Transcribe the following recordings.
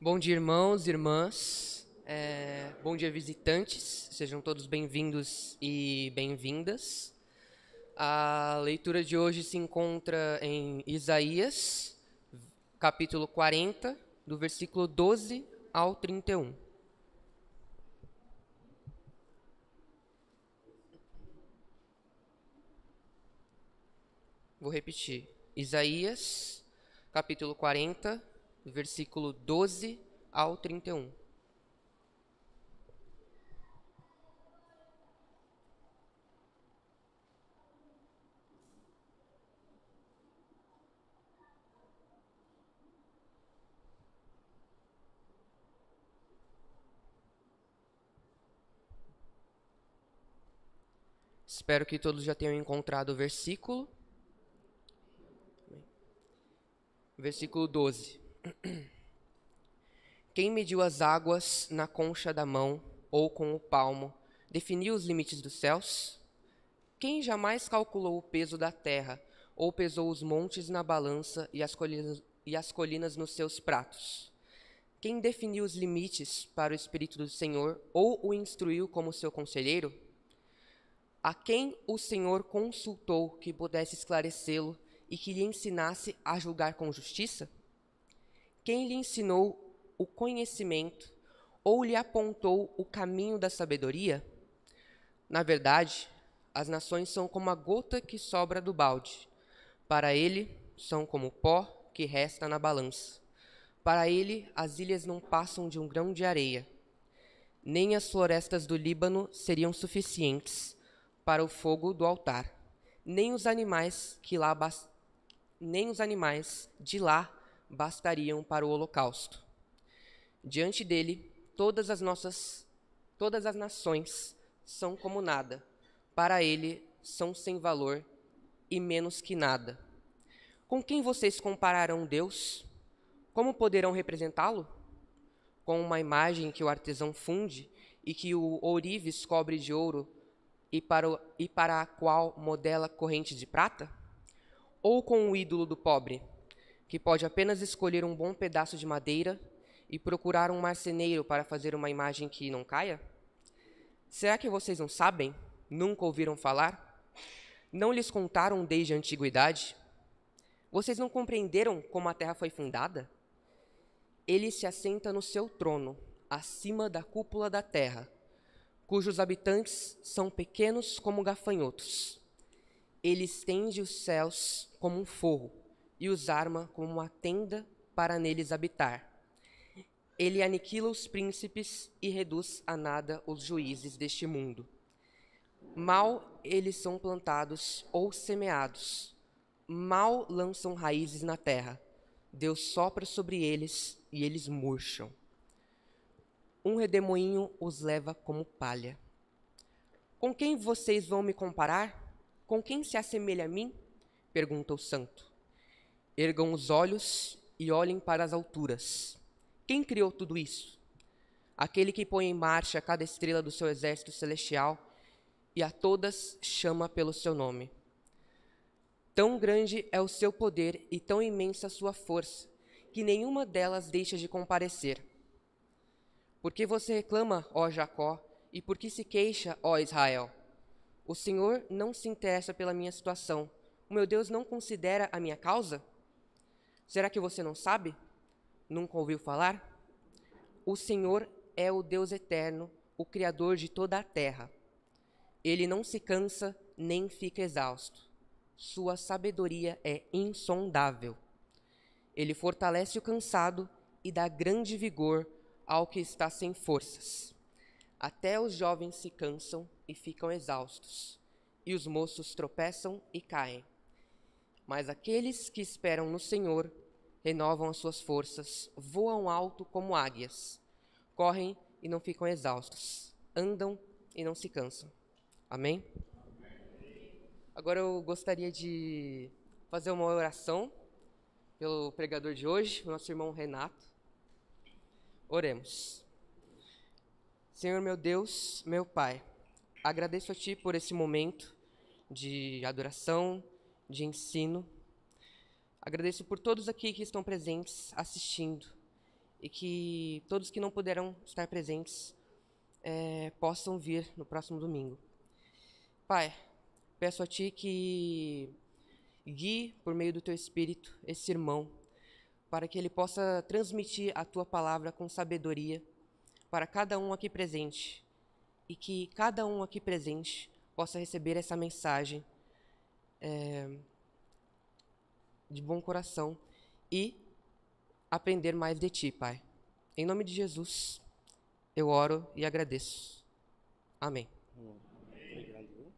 Bom dia, irmãos e irmãs. Bom dia, visitantes. Sejam todos bem-vindos e bem-vindas. A leitura de hoje se encontra em Isaías, capítulo 40, do versículo 12 ao 31. Vou repetir. Isaías, capítulo 40, do versículo 12 ao 31. Espero que todos já tenham encontrado o versículo. Versículo 12. Quem mediu as águas na concha da mão ou com o palmo, definiu os limites dos céus? Quem jamais calculou o peso da terra, ou pesou os montes na balança e as colinas nos seus pratos? Quem definiu os limites para o Espírito do Senhor, ou o instruiu como seu conselheiro? A quem o Senhor consultou que pudesse esclarecê-lo e que lhe ensinasse a julgar com justiça? Quem lhe ensinou o conhecimento ou lhe apontou o caminho da sabedoria? Na verdade, as nações são como a gota que sobra do balde. Para ele, são como o pó que resta na balança. Para ele, as ilhas não passam de um grão de areia. Nem as florestas do Líbano seriam suficientes para o fogo do altar, nem os animais de lá bastariam para o holocausto. Diante dele, todas as nações são como nada. Para ele, são sem valor e menos que nada. Com quem vocês compararão Deus? Como poderão representá-lo? Com uma imagem que o artesão funde e que o ourives cobre de ouro e para a qual modela corrente de prata? Ou com o ídolo do pobre, que pode apenas escolher um bom pedaço de madeira e procurar um marceneiro para fazer uma imagem que não caia? Será que vocês não sabem? Nunca ouviram falar? Não lhes contaram desde a antiguidade? Vocês não compreenderam como a terra foi fundada? Ele se assenta no seu trono, acima da cúpula da terra, cujos habitantes são pequenos como gafanhotos. Ele estende os céus como um forro e os arma como uma tenda para neles habitar. Ele aniquila os príncipes e reduz a nada os juízes deste mundo. Mal eles são plantados ou semeados, mal lançam raízes na terra. Deus sopra sobre eles e eles murcham. Um redemoinho os leva como palha. Com quem vocês vão me comparar? Com quem se assemelha a mim? Pergunta o santo. Ergam os olhos e olhem para as alturas. Quem criou tudo isso? Aquele que põe em marcha cada estrela do seu exército celestial e a todas chama pelo seu nome. Tão grande é o seu poder e tão imensa a sua força, que nenhuma delas deixa de comparecer. Por que você reclama, ó Jacó, e por que se queixa, ó Israel? O Senhor não se interessa pela minha situação. O meu Deus não considera a minha causa? Será que você não sabe? Nunca ouviu falar? O Senhor é o Deus eterno, o Criador de toda a terra. Ele não se cansa nem fica exausto. Sua sabedoria é insondável. Ele fortalece o cansado e dá grande vigor ao que está sem forças. Até os jovens se cansam e ficam exaustos, e os moços tropeçam e caem. Mas aqueles que esperam no Senhor renovam as suas forças, voam alto como águias, correm e não ficam exaustos, andam e não se cansam. Amém? Agora eu gostaria de fazer uma oração pelo pregador de hoje, nosso irmão Renato. Oremos. Senhor meu Deus, meu Pai, agradeço a Ti por esse momento de adoração, de ensino. Agradeço por todos aqui que estão presentes, assistindo. e que todos que não puderam estar presentes possam vir no próximo domingo. Pai, peço a Ti que guie por meio do Teu Espírito esse irmão, para que ele possa transmitir a Tua palavra com sabedoria para cada um aqui presente, e que cada um aqui presente possa receber essa mensagem de bom coração e aprender mais de Ti, Pai. Em nome de Jesus, eu oro e agradeço. Amém. Valeu.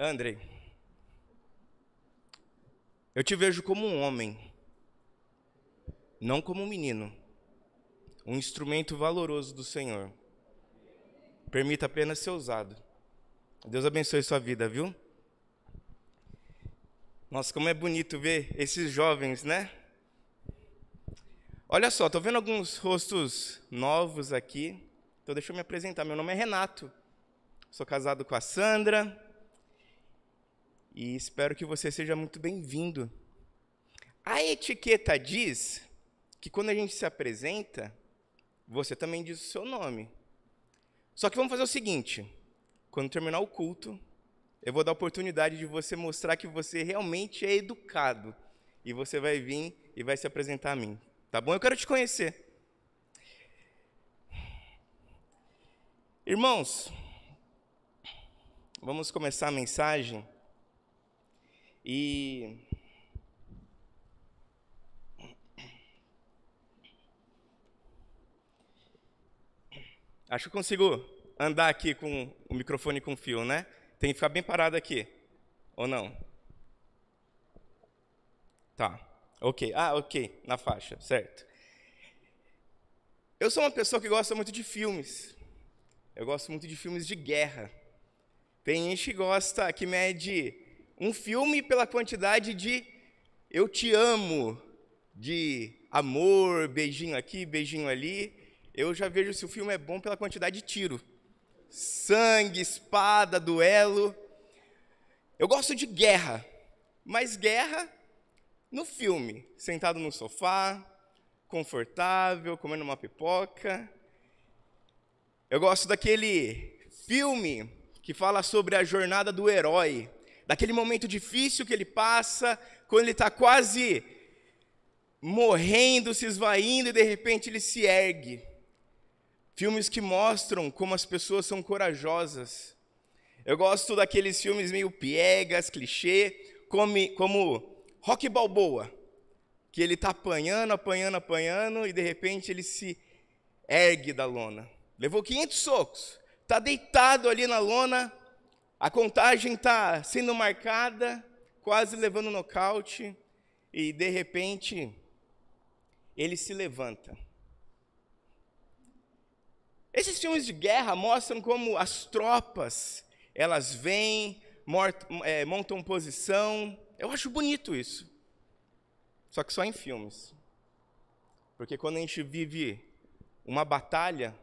Andrei, eu te vejo como um homem, não como um menino, um instrumento valoroso do Senhor. Permita apenas ser usado. Deus abençoe sua vida, viu? Nossa, como é bonito ver esses jovens, né? Olha só, estou vendo alguns rostos novos aqui. Então deixa eu me apresentar. Meu nome é Renato. Sou casado com a Sandra. E espero que você seja muito bem-vindo. A etiqueta diz que quando a gente se apresenta, você também diz o seu nome. Só que vamos fazer o seguinte: quando terminar o culto, eu vou dar a oportunidade de você mostrar que você realmente é educado. E você vai vir e vai se apresentar a mim. Tá bom? Eu quero te conhecer. Irmãos, vamos começar a mensagem. E acho que consigo andar aqui com o microfone com fio, né? Tem que ficar bem parado aqui. Ou não? Tá. Ok. Ok. Na faixa, certo. Eu sou uma pessoa que gosta muito de filmes. Eu gosto muito de filmes de guerra. Tem gente que gosta, que mede um filme pela quantidade de eu te amo, de amor, beijinho aqui, beijinho ali. Eu já vejo se o filme é bom pela quantidade de tiro. Sangue, espada, duelo. Eu gosto de guerra, mas guerra no filme, sentado no sofá, confortável, comendo uma pipoca. Eu gosto daquele filme que fala sobre a jornada do herói, daquele momento difícil que ele passa, quando ele está quase morrendo, se esvaindo, e de repente ele se ergue. Filmes que mostram como as pessoas são corajosas. Eu gosto daqueles filmes meio piegas, clichê, como Rocky Balboa, que ele está apanhando, e de repente ele se ergue da lona. Levou 500 socos, está deitado ali na lona, a contagem está sendo marcada, quase levando nocaute, e de repente ele se levanta. Esses filmes de guerra mostram como as tropas, elas vêm, montam posição. Eu acho bonito isso. Só que só em filmes. Porque quando a gente vive uma batalha,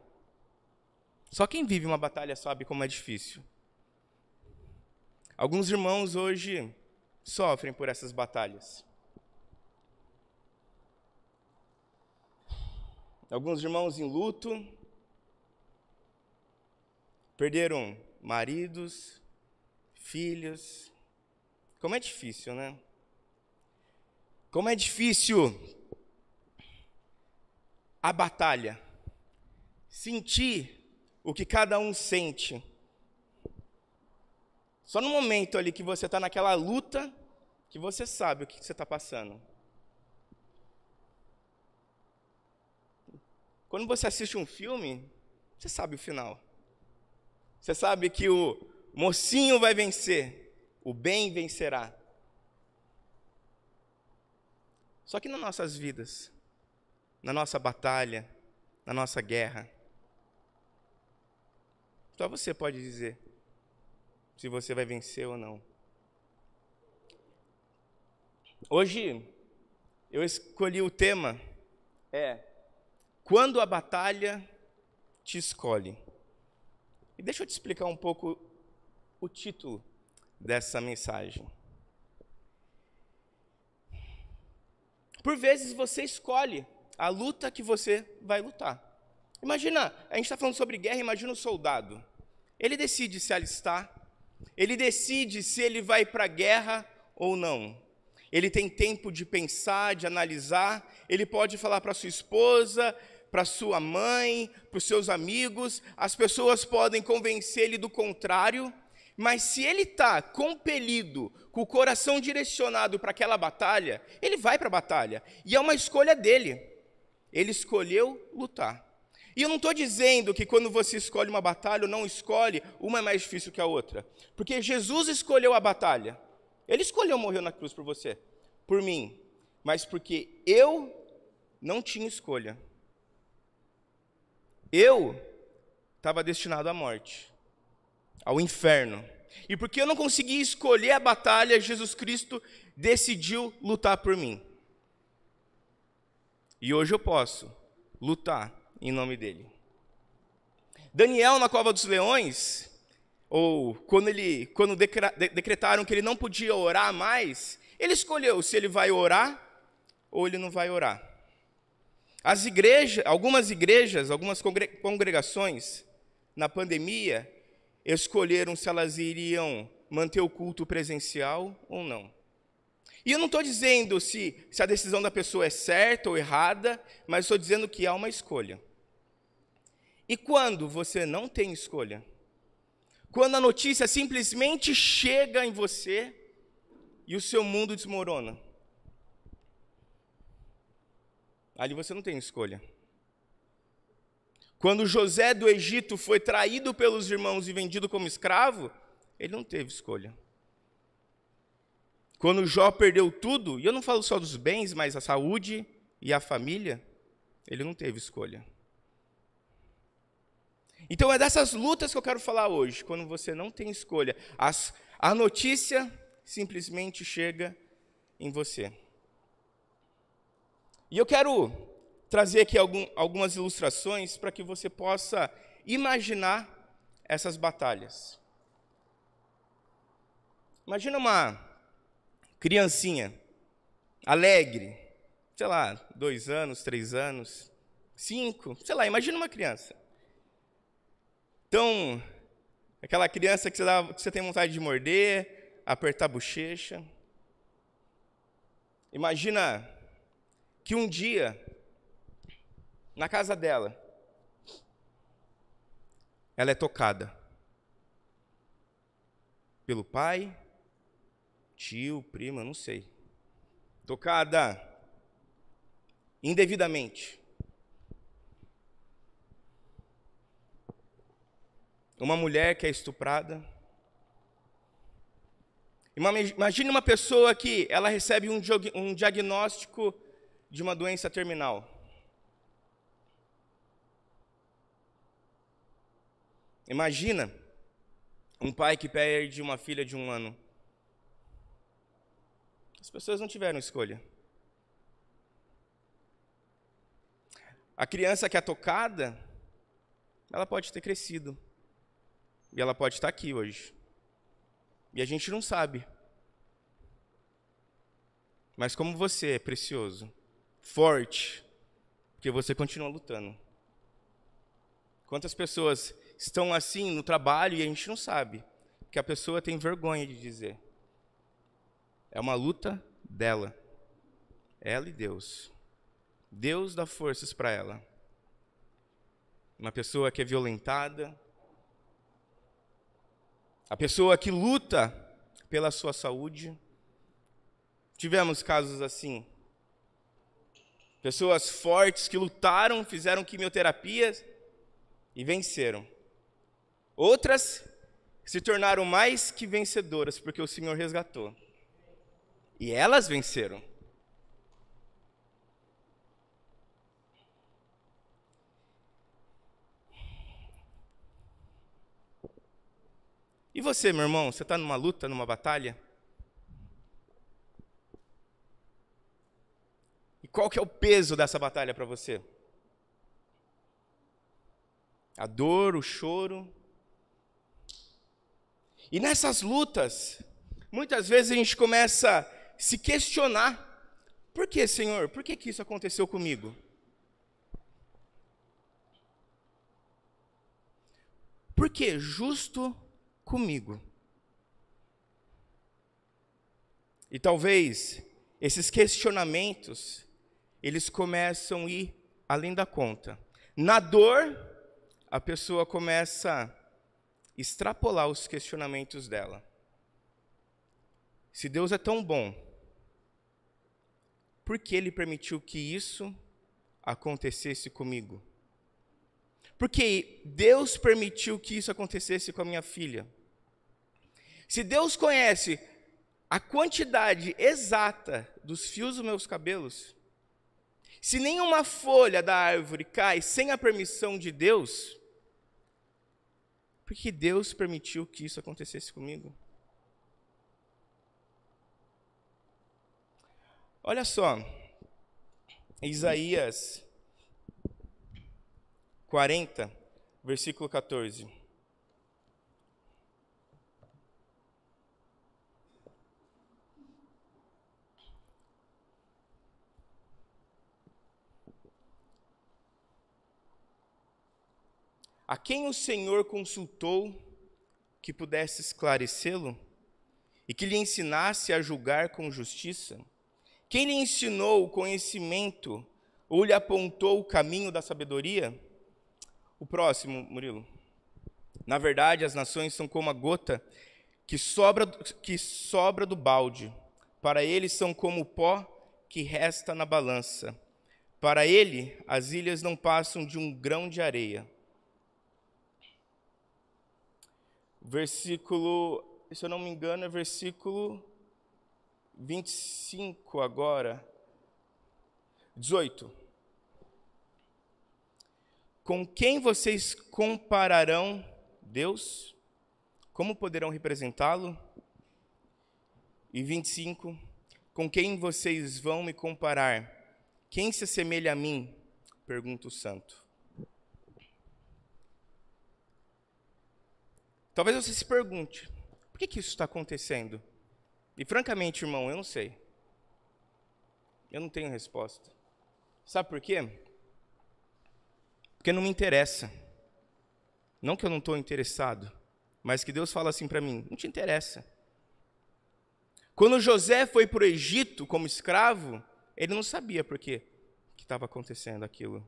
só quem vive uma batalha sabe como é difícil. Alguns irmãos hoje sofrem por essas batalhas. Alguns irmãos em luto, perderam maridos, filhos. Como é difícil, né? Como é difícil a batalha. Sentir o que cada um sente. Só no momento ali que você está naquela luta, que você sabe o que você está passando. Quando você assiste um filme, você sabe o final. Você sabe que o mocinho vai vencer, o bem vencerá. Só que nas nossas vidas, na nossa batalha, na nossa guerra, só você pode dizer se você vai vencer ou não. Hoje, eu escolhi o tema é quando a batalha te escolhe. E deixa eu te explicar um pouco o título dessa mensagem. Por vezes você escolhe a luta que você vai lutar. Imagina, a gente está falando sobre guerra, imagina o soldado. Ele decide se alistar, ele decide se ele vai para a guerra ou não. Ele tem tempo de pensar, de analisar, ele pode falar para sua esposa, para sua mãe, para os seus amigos, as pessoas podem convencer ele do contrário, mas se ele está compelido, com o coração direcionado para aquela batalha, ele vai para a batalha, e é uma escolha dele. Ele escolheu lutar. E eu não estou dizendo que quando você escolhe uma batalha ou não escolhe, uma é mais difícil que a outra, porque Jesus escolheu a batalha. Ele escolheu morrer na cruz por você, por mim, mas porque eu não tinha escolha. Eu estava destinado à morte, ao inferno. E porque eu não consegui escolher a batalha, Jesus Cristo decidiu lutar por mim. E hoje eu posso lutar em nome dele. Daniel, na cova dos leões, ou quando decretaram que ele não podia orar mais, ele escolheu se ele vai orar ou ele não vai orar. Algumas igrejas, algumas congregações, na pandemia, escolheram se elas iriam manter o culto presencial ou não. E eu não estou dizendo se a decisão da pessoa é certa ou errada, mas estou dizendo que há uma escolha. E quando você não tem escolha, quando a notícia simplesmente chega em você e o seu mundo desmorona, ali você não tem escolha. Quando José do Egito foi traído pelos irmãos e vendido como escravo, ele não teve escolha. Quando Jó perdeu tudo, e eu não falo só dos bens, mas a saúde e a família, ele não teve escolha. Então é dessas lutas que eu quero falar hoje, quando você não tem escolha. A notícia simplesmente chega em você. E eu quero trazer aqui algumas ilustrações para que você possa imaginar essas batalhas. Imagina uma criancinha alegre, sei lá, 2 anos, 3 anos, 5, sei lá, imagina uma criança. Então, aquela criança que você tem vontade de morder, apertar a bochecha. Imagina que um dia, na casa dela, ela é tocada pelo pai, tio, prima, não sei. Tocada indevidamente. Uma mulher que é estuprada. Imagine uma pessoa que ela recebe um diagnóstico de uma doença terminal. Imagina um pai que perde uma filha de 1 ano. As pessoas não tiveram escolha. A criança que é tocada, ela pode ter crescido. E ela pode estar aqui hoje. E a gente não sabe. Mas como você é precioso, forte, porque você continua lutando. Quantas pessoas estão assim no trabalho e a gente não sabe, porque a pessoa tem vergonha de dizer. É uma luta dela. Ela e Deus. Deus dá forças para ela. Uma pessoa que é violentada. A pessoa que luta pela sua saúde. Tivemos casos assim. Pessoas fortes que lutaram, fizeram quimioterapias e venceram. Outras se tornaram mais que vencedoras, porque o Senhor resgatou. E elas venceram. E você, meu irmão, você está numa luta, numa batalha? E qual que é o peso dessa batalha para você? A dor, o choro. E nessas lutas, muitas vezes a gente começa a se questionar. Por que, Senhor? Por que isso aconteceu comigo? Por que justo comigo? E talvez esses questionamentos, eles começam a ir além da conta. Na dor, a pessoa começa a extrapolar os questionamentos dela. Se Deus é tão bom, por que Ele permitiu que isso acontecesse comigo? Por que Deus permitiu que isso acontecesse com a minha filha? Se Deus conhece a quantidade exata dos fios dos meus cabelos, se nenhuma folha da árvore cai sem a permissão de Deus, por que Deus permitiu que isso acontecesse comigo? Olha só, Isaías 40, versículo 14. A quem o Senhor consultou que pudesse esclarecê-lo e que lhe ensinasse a julgar com justiça? Quem lhe ensinou o conhecimento ou lhe apontou o caminho da sabedoria? O próximo, Murilo. Na verdade, as nações são como a gota que sobra do balde. Para ele são como o pó que resta na balança. Para ele, as ilhas não passam de um grão de areia. Versículo, se eu não me engano, é versículo 25 agora. 18. Com quem vocês compararão Deus? Como poderão representá-lo? E 25. Com quem vocês vão me comparar? Quem se assemelha a mim? Pergunta o santo. Talvez você se pergunte, por que isso está acontecendo? E francamente, irmão, eu não sei. Eu não tenho resposta. Sabe por quê? Porque não me interessa. Não que eu não estou interessado, mas que Deus fala assim para mim, não te interessa. Quando José foi para o Egito como escravo, ele não sabia por que estava acontecendo aquilo.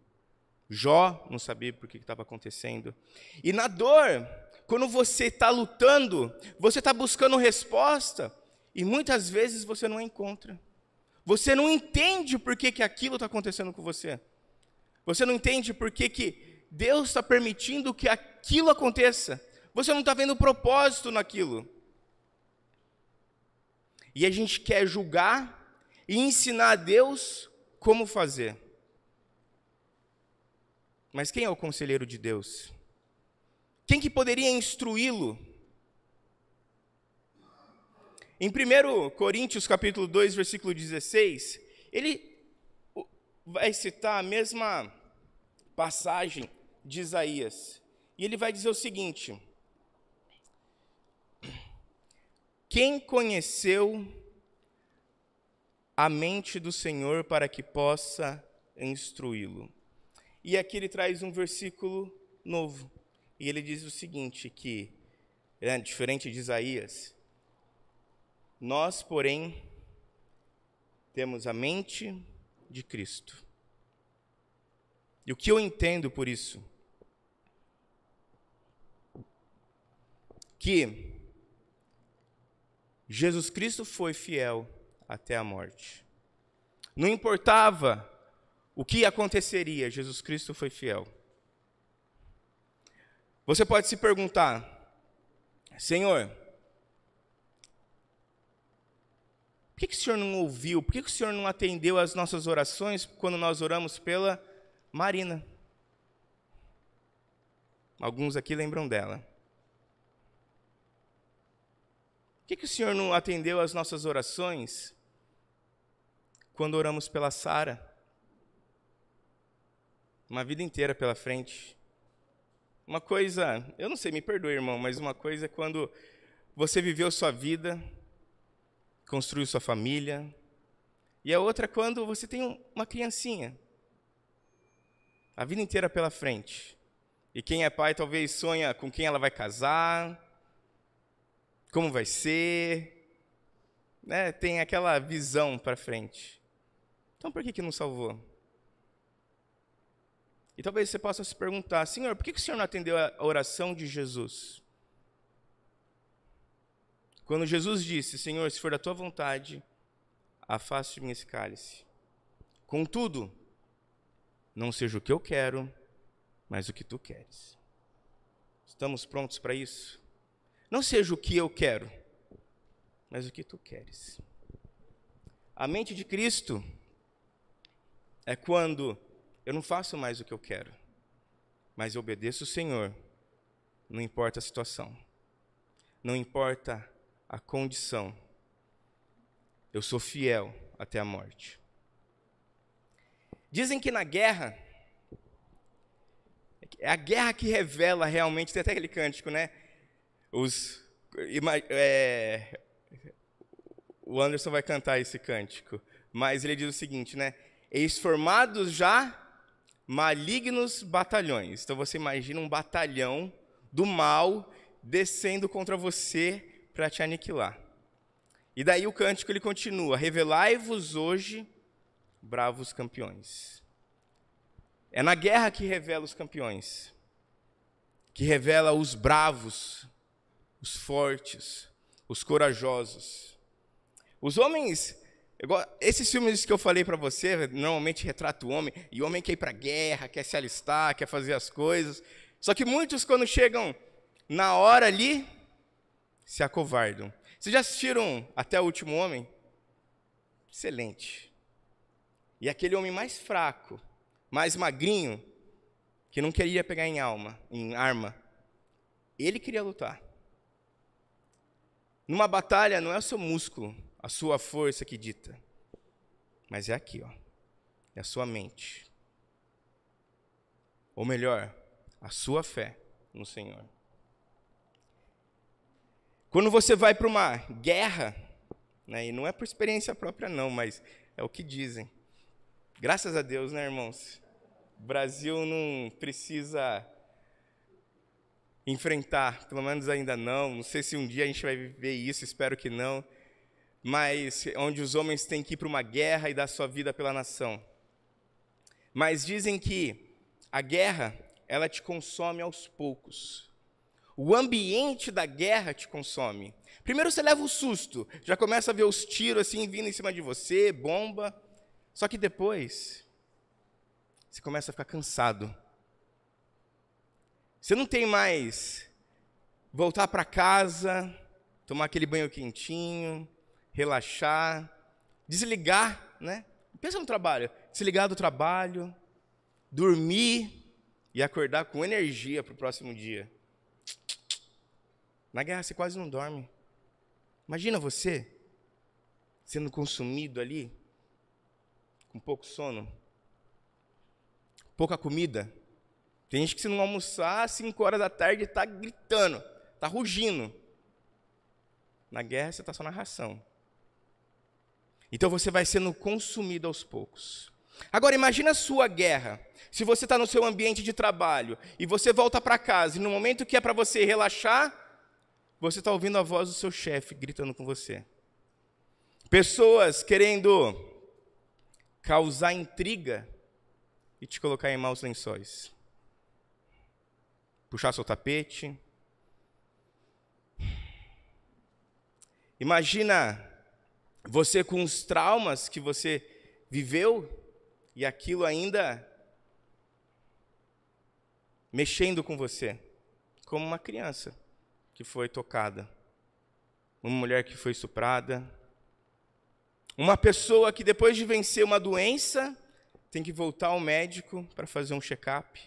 Jó não sabia por que estava acontecendo. E na dor, quando você está lutando, você está buscando resposta, e muitas vezes você não encontra. Você não entende por que aquilo está acontecendo com você. Você não entende por que Deus está permitindo que aquilo aconteça. Você não está vendo propósito naquilo. E a gente quer julgar e ensinar a Deus como fazer. Mas quem é o conselheiro de Deus? Quem que poderia instruí-lo? Em 1 Coríntios capítulo 2, versículo 16, ele vai citar a mesma passagem de Isaías. E ele vai dizer o seguinte: quem conheceu a mente do Senhor para que possa instruí-lo? E aqui ele traz um versículo novo. E ele diz o seguinte, que, diferente de Isaías, nós, porém, temos a mente de Cristo. E o que eu entendo por isso? Que Jesus Cristo foi fiel até a morte. Não importava o que aconteceria, Jesus Cristo foi fiel. Você pode se perguntar, Senhor, por que o Senhor não ouviu, por que o Senhor não atendeu às nossas orações quando nós oramos pela Marina? Alguns aqui lembram dela. Por que o Senhor não atendeu às nossas orações quando oramos pela Sara? uma vida inteira pela frente. Uma coisa, eu não sei, me perdoe, irmão, mas uma coisa é quando você viveu sua vida, construiu sua família, e a outra é quando você tem uma criancinha, a vida inteira pela frente. E quem é pai talvez sonha com quem ela vai casar, como vai ser, né? Tem aquela visão para frente. Então por que não salvou? E talvez você possa se perguntar, Senhor, por que o Senhor não atendeu a oração de Jesus? Quando Jesus disse, Senhor, se for da tua vontade, afaste de mim esse cálice. Contudo, não seja o que eu quero, mas o que tu queres. Estamos prontos para isso? Não seja o que eu quero, mas o que tu queres. A mente de Cristo é quando eu não faço mais o que eu quero, mas eu obedeço o Senhor, não importa a situação, não importa a condição, eu sou fiel até a morte. Dizem que na guerra, é a guerra que revela realmente, tem até aquele cântico, né? O Anderson vai cantar esse cântico, mas ele diz o seguinte, né? Eis formados já malignos batalhões. Então você imagina um batalhão do mal descendo contra você para te aniquilar. E daí o cântico ele continua, revelai-vos hoje, bravos campeões. É na guerra que revela os campeões, que revela os bravos, os fortes, os corajosos. Os homens, esses filmes que eu falei para você, normalmente retratam o homem, e o homem quer ir para a guerra, quer se alistar, quer fazer as coisas. Só que muitos, quando chegam na hora ali, se acovardam. Vocês já assistiram Até o Último Homem? Excelente. E aquele homem mais fraco, mais magrinho, que não queria pegar em arma, ele queria lutar. Numa batalha não é o seu músculo, a sua força que dita, mas é aqui, ó, é a sua mente. Ou melhor, a sua fé no Senhor. Quando você vai para uma guerra, né, e não é por experiência própria não, mas é o que dizem. Graças a Deus, né, irmãos? O Brasil não precisa enfrentar, pelo menos ainda não sei se um dia a gente vai viver isso, espero que não, mas onde os homens têm que ir para uma guerra e dar sua vida pela nação. Mas dizem que a guerra, ela te consome aos poucos. O ambiente da guerra te consome. Primeiro você leva o susto, já começa a ver os tiros assim vindo em cima de você, bomba. Só que depois, você começa a ficar cansado. Você não tem mais voltar para casa, tomar aquele banho quentinho, relaxar, desligar, né? Pensa no trabalho, desligar do trabalho, dormir e acordar com energia para o próximo dia. Na guerra você quase não dorme. Imagina você sendo consumido ali, com pouco sono, pouca comida. Tem gente que se não almoçar às 5 horas da tarde está gritando, está rugindo. Na guerra você está só na ração. Então você vai sendo consumido aos poucos. Agora imagina a sua guerra. Se você está no seu ambiente de trabalho e você volta para casa e no momento que é para você relaxar, você está ouvindo a voz do seu chefe gritando com você. Pessoas querendo causar intriga e te colocar em maus lençóis. Puxar seu tapete. Imagina você com os traumas que você viveu e aquilo ainda mexendo com você, como uma criança que foi tocada, uma mulher que foi estuprada, uma pessoa que depois de vencer uma doença tem que voltar ao médico para fazer um check-up.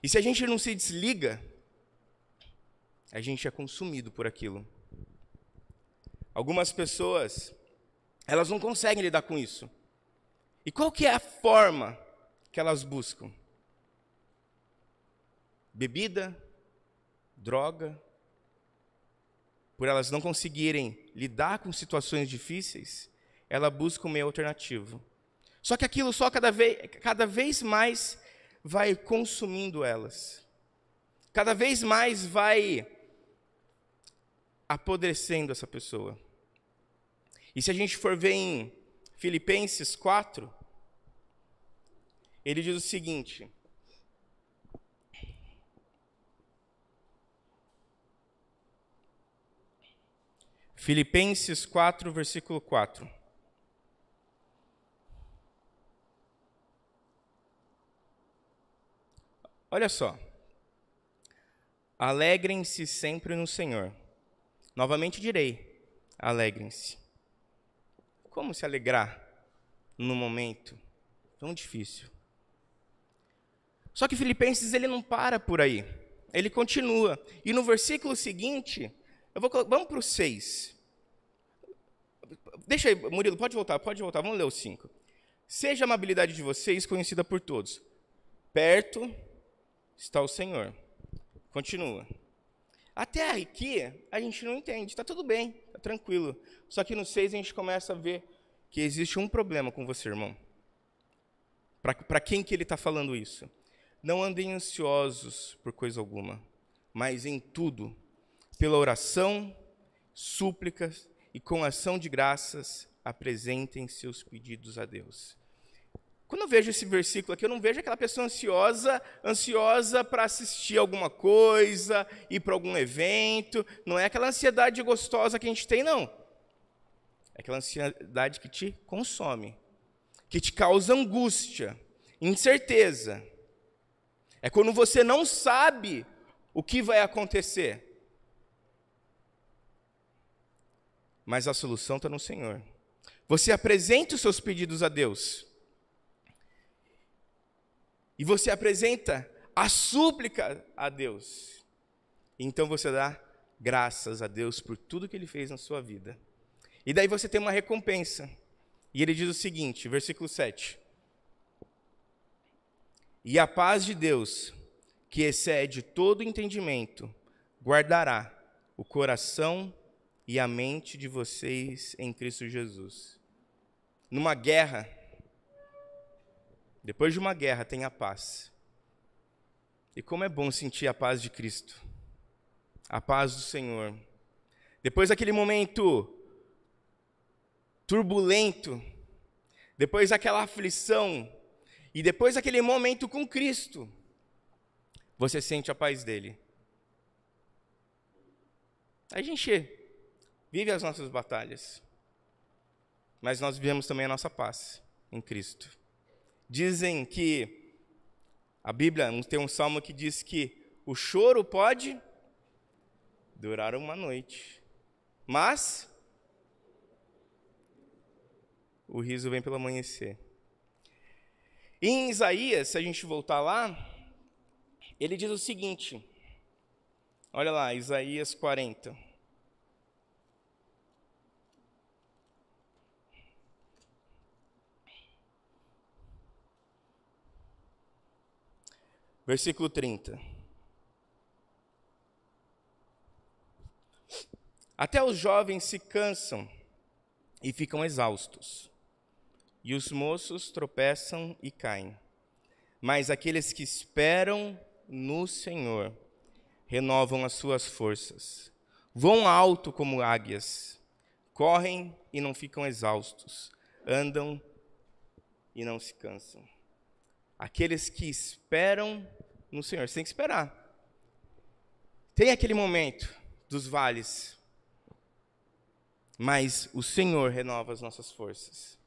E se a gente não se desliga, a gente é consumido por aquilo. Algumas pessoas, elas não conseguem lidar com isso. E qual que é a forma que elas buscam? Bebida, droga, por elas não conseguirem lidar com situações difíceis, ela busca um meio alternativo. Só que aquilo só cada vez mais vai consumindo elas. Cada vez mais vai apodrecendo essa pessoa. E se a gente for ver em Filipenses 4, ele diz o seguinte: Filipenses 4, versículo 4. Olha só. Alegrem-se sempre no Senhor. Novamente direi, alegrem-se. Como se alegrar num momento tão difícil? Só que Filipenses ele não para por aí. Ele continua. E no versículo seguinte, vamos para o 6. Deixa aí, Murilo, pode voltar, vamos ler o 5. Seja a amabilidade de vocês conhecida por todos. Perto está o Senhor. Continua. Até aqui, a gente não entende, está tudo bem, está tranquilo. Só que no 6 a gente começa a ver que existe um problema com você, irmão. Para quem que ele está falando isso? Não andem ansiosos por coisa alguma, mas em tudo, pela oração, súplicas e com ação de graças, apresentem seus pedidos a Deus. Quando eu vejo esse versículo aqui, eu não vejo aquela pessoa ansiosa para assistir alguma coisa, ir para algum evento. Não é aquela ansiedade gostosa que a gente tem, não. É aquela ansiedade que te consome, que te causa angústia, incerteza. É quando você não sabe o que vai acontecer. Mas a solução está no Senhor. Você apresenta os seus pedidos a Deus. E você apresenta a súplica a Deus. Então você dá graças a Deus por tudo que Ele fez na sua vida. E daí você tem uma recompensa. E ele diz o seguinte, versículo 7. E a paz de Deus, que excede todo entendimento, guardará o coração e a mente de vocês em Cristo Jesus. Numa guerra, depois de uma guerra, tem a paz. E como é bom sentir a paz de Cristo, a paz do Senhor. Depois daquele momento turbulento, depois daquela aflição, e depois daquele momento com Cristo, você sente a paz dele. A gente vive as nossas batalhas, mas nós vivemos também a nossa paz em Cristo. Dizem que, a Bíblia tem um salmo que diz que o choro pode durar uma noite, mas o riso vem pelo amanhecer. E em Isaías, se a gente voltar lá, ele diz o seguinte, olha lá, Isaías 40. Versículo 30. Até os jovens se cansam e ficam exaustos, e os moços tropeçam e caem. Mas aqueles que esperam no Senhor renovam as suas forças. Voam alto como águias, correm e não ficam exaustos, andam e não se cansam. Aqueles que esperam no Senhor, você tem que esperar. Tem aquele momento dos vales, mas o Senhor renova as nossas forças.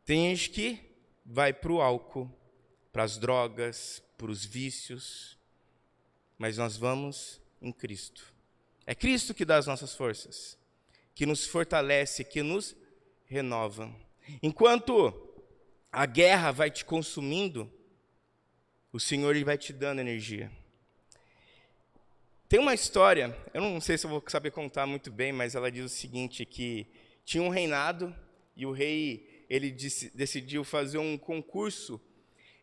Tem gente que vai para o álcool, para as drogas, para os vícios, mas nós vamos em Cristo. É Cristo que dá as nossas forças, que nos fortalece, que nos renova. Enquanto a guerra vai te consumindo, o Senhor ele vai te dando energia. Tem uma história, eu não sei se eu vou saber contar muito bem, mas ela diz o seguinte, que tinha um reinado, e o rei, ele decidiu fazer um concurso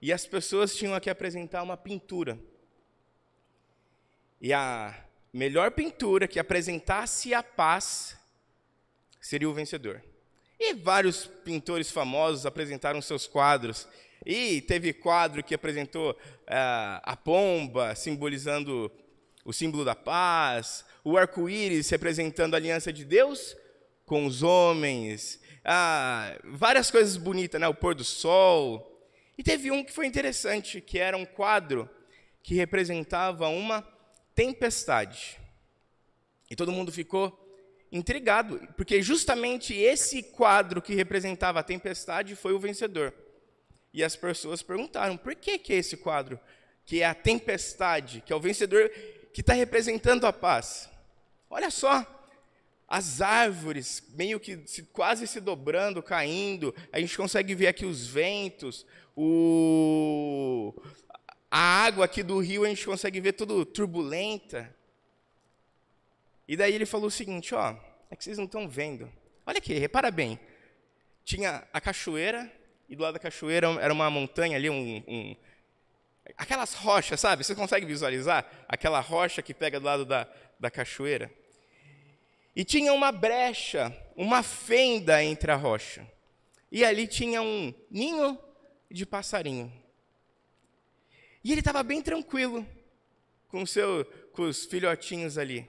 e as pessoas tinham que apresentar uma pintura. E a melhor pintura que apresentasse a paz seria o vencedor. E vários pintores famosos apresentaram seus quadros. E teve quadro que apresentou a pomba, simbolizando o símbolo da paz, o arco-íris representando a aliança de Deus com os homens, várias coisas bonitas, né? O pôr do sol. E teve um que foi interessante, que era um quadro que representava uma tempestade. E todo mundo ficou intrigado, porque justamente esse quadro que representava a tempestade foi o vencedor. E as pessoas perguntaram, por que é esse quadro, que é a tempestade, que é o vencedor, que está representando a paz? Olha só, as árvores meio que quase se dobrando, caindo, a gente consegue ver aqui os ventos, a água aqui do rio a gente consegue ver tudo turbulenta. E daí ele falou o seguinte, é que vocês não estão vendo. Olha aqui, repara bem. Tinha a cachoeira, e do lado da cachoeira era uma montanha ali, aquelas rochas, sabe? Você consegue visualizar? Aquela rocha que pega do lado da cachoeira. E tinha uma brecha, uma fenda entre a rocha. E ali tinha um ninho de passarinho. E ele estava bem tranquilo com os filhotinhos ali.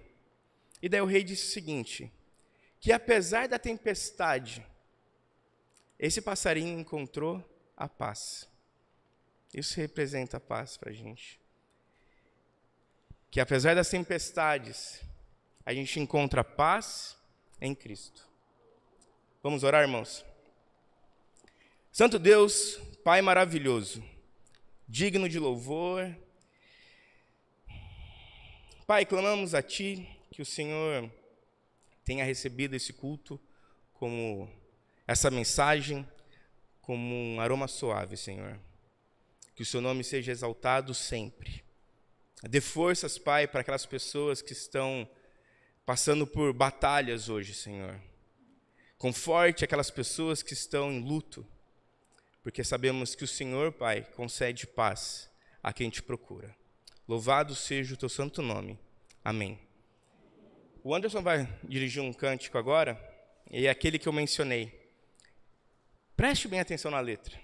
E daí o rei disse o seguinte, que apesar da tempestade, esse passarinho encontrou a paz. Isso representa a paz para a gente. Que apesar das tempestades, a gente encontra paz em Cristo. Vamos orar, irmãos? Santo Deus, Pai maravilhoso, digno de louvor. Pai, clamamos a Ti que o Senhor tenha recebido esse culto como essa mensagem, como um aroma suave, Senhor. Que o Seu nome seja exaltado sempre. Dê forças, Pai, para aquelas pessoas que estão passando por batalhas hoje, Senhor. Conforte aquelas pessoas que estão em luto, porque sabemos que o Senhor, Pai, concede paz a quem Te procura. Louvado seja o Teu santo nome. Amém. O Anderson vai dirigir um cântico agora, e é aquele que eu mencionei. Preste bem atenção na letra.